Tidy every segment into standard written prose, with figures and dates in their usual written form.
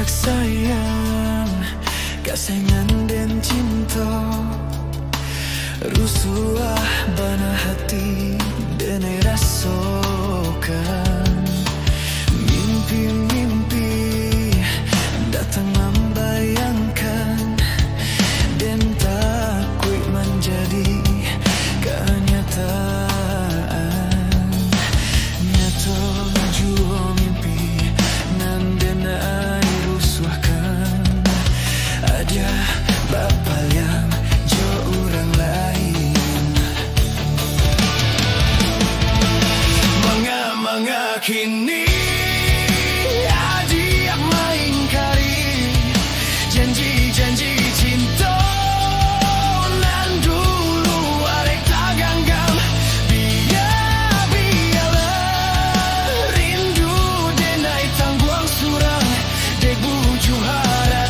Sayang, kasengan dan cinta rusuh bana hati dan rasakan mimpi-mimpi datang membayangkan dan takut menjadi kenyataan. Nyata jua mimpi nan denai ada bapa yang jauh orang lain. Manga kini adik mengingkari janji-janji cinta nan dulu arek tak ganggam. Biarlah rindu denai tangguang surang dek buju harap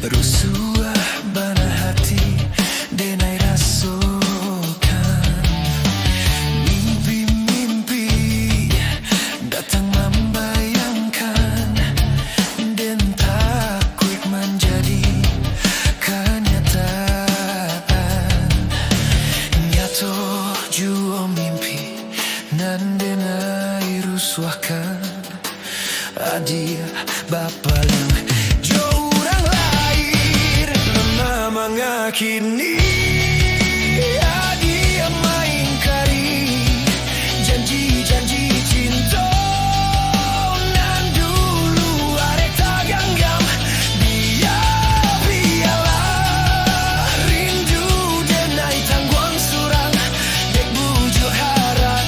rusuh bana hati denai rasakan mimpi-mimpi datang membayangkan dan takut menjadi kenyataan. Nyata jua mimpi nan denai rusuhkan adik bapa yang kini dia mengingkari janji-janji cinta nan dulu arek tak ganggam. Biarlah rindu denai tangguang surang dek bujuk harap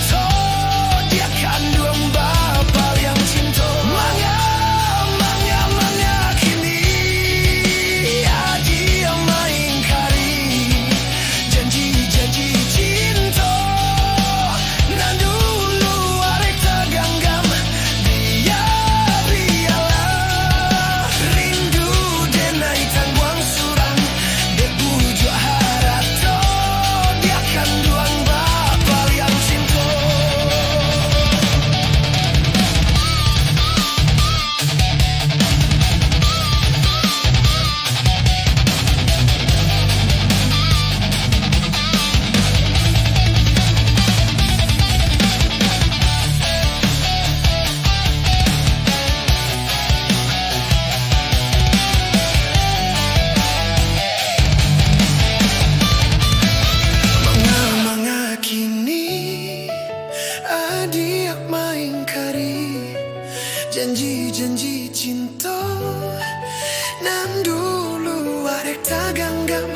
dia kandung bapa yang cinta. Manga kini dia janji-janji cinta nan dulu arek tak ganggam.